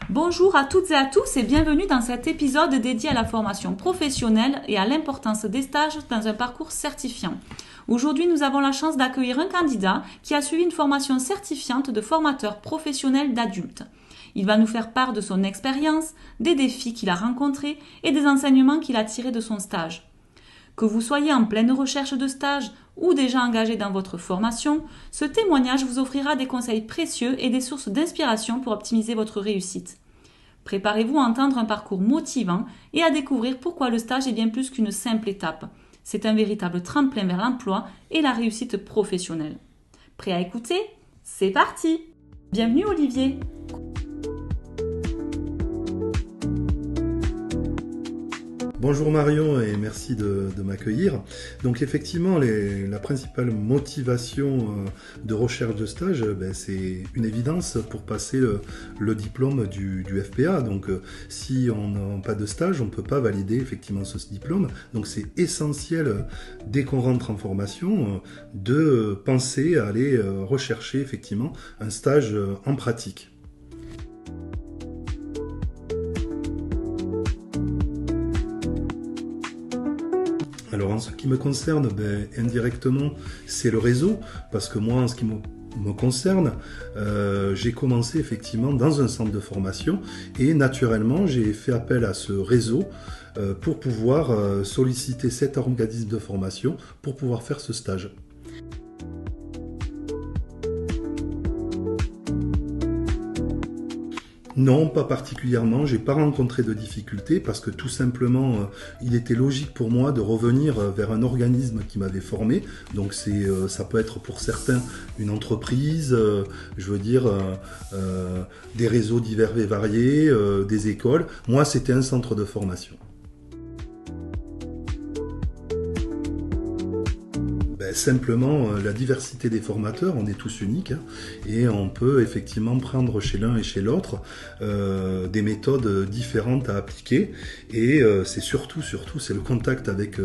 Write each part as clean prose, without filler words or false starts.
Bonjour à toutes et à tous et bienvenue dans cet épisode dédié à la formation professionnelle et à l'importance des stages dans un parcours certifiant. Aujourd'hui, nous avons la chance d'accueillir un candidat qui a suivi une formation certifiante de formateur professionnel d'adultes. Il va nous faire part de son expérience, des défis qu'il a rencontrés et des enseignements qu'il a tirés de son stage. Que vous soyez en pleine recherche de stage ou déjà engagé dans votre formation, ce témoignage vous offrira des conseils précieux et des sources d'inspiration pour optimiser votre réussite. Préparez-vous à entendre un parcours motivant et à découvrir pourquoi le stage est bien plus qu'une simple étape. C'est un véritable tremplin vers l'emploi et la réussite professionnelle. Prêt à écouter ? C'est parti ! Bienvenue Olivier. Bonjour Marion et merci de m'accueillir. Donc effectivement, la principale motivation de recherche de stage, c'est une évidence pour passer le diplôme du FPA. Donc si on n'a pas de stage, on ne peut pas valider effectivement ce diplôme. Donc c'est essentiel dès qu'on rentre en formation de penser à aller rechercher effectivement un stage en pratique. Alors en ce qui me concerne, indirectement, c'est le réseau, parce que moi, en ce qui me concerne, j'ai commencé effectivement dans un centre de formation et naturellement, j'ai fait appel à ce réseau pour pouvoir solliciter cet organisme de formation pour pouvoir faire ce stage. Non, pas particulièrement. J'ai pas rencontré de difficultés parce que tout simplement, il était logique pour moi de revenir vers un organisme qui m'avait formé. Donc ça peut être pour certains une entreprise, des réseaux divers et variés, des écoles. Moi, c'était un centre de formation. Simplement, la diversité des formateurs, on est tous uniques et on peut effectivement prendre chez l'un et chez l'autre des méthodes différentes à appliquer et c'est surtout c'est le contact avec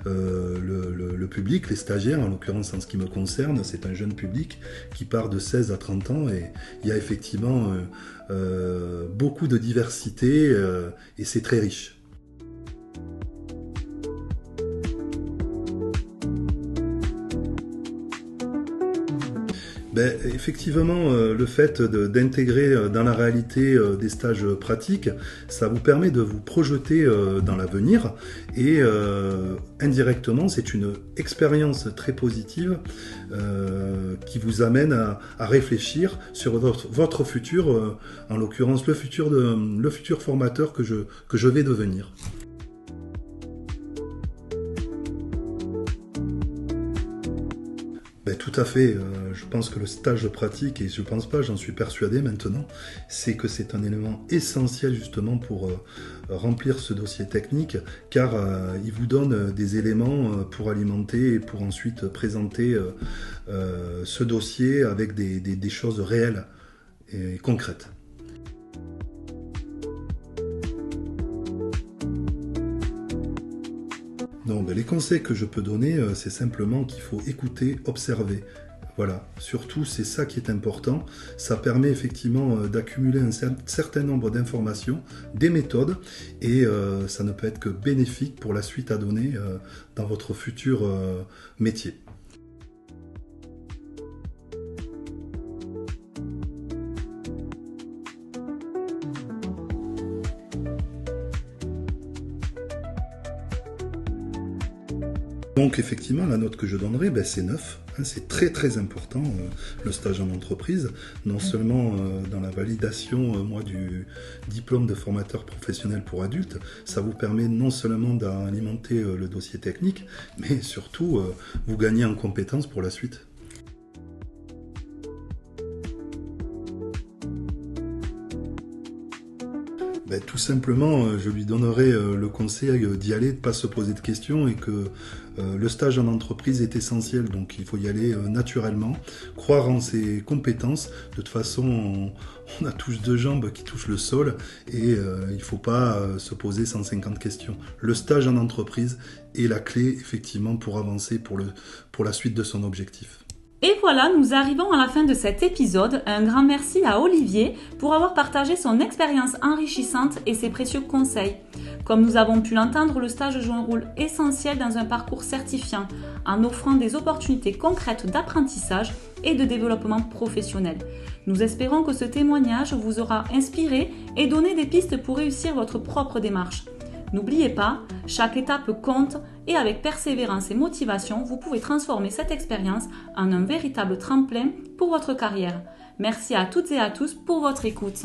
le public, les stagiaires, en l'occurrence en ce qui me concerne, c'est un jeune public qui part de 16 à 30 ans et il y a effectivement beaucoup de diversité et c'est très riche. Effectivement, le fait d'intégrer dans la réalité des stages pratiques, ça vous permet de vous projeter dans l'avenir et indirectement, c'est une expérience très positive qui vous amène à réfléchir sur votre futur, en l'occurrence le futur formateur que je vais devenir. Tout à fait, je pense que le stage pratique, et je pense pas, j'en suis persuadé maintenant, c'est que c'est un élément essentiel justement pour remplir ce dossier technique, car il vous donne des éléments pour alimenter et pour ensuite présenter ce dossier avec des choses réelles et concrètes. Non, les conseils que je peux donner, c'est simplement qu'il faut écouter, observer. Voilà, surtout c'est ça qui est important. Ça permet effectivement d'accumuler un certain nombre d'informations, des méthodes, et ça ne peut être que bénéfique pour la suite à donner dans votre futur métier. Donc effectivement, la note que je donnerai, c'est 9. C'est très très important, le stage en entreprise, non seulement dans la validation du diplôme de formateur professionnel pour adultes, ça vous permet non seulement d'alimenter le dossier technique, mais surtout vous gagnez en compétences pour la suite. Tout simplement, je lui donnerai le conseil d'y aller, de ne pas se poser de questions et que le stage en entreprise est essentiel, donc il faut y aller naturellement, croire en ses compétences. De toute façon, on a tous deux jambes qui touchent le sol et il ne faut pas se poser 150 questions. Le stage en entreprise est la clé effectivement pour avancer pour la suite de son objectif. Et voilà, nous arrivons à la fin de cet épisode. Un grand merci à Olivier pour avoir partagé son expérience enrichissante et ses précieux conseils. Comme nous avons pu l'entendre, le stage joue un rôle essentiel dans un parcours certifiant, en offrant des opportunités concrètes d'apprentissage et de développement professionnel. Nous espérons que ce témoignage vous aura inspiré et donné des pistes pour réussir votre propre démarche. N'oubliez pas, chaque étape compte et avec persévérance et motivation, vous pouvez transformer cette expérience en un véritable tremplin pour votre carrière. Merci à toutes et à tous pour votre écoute.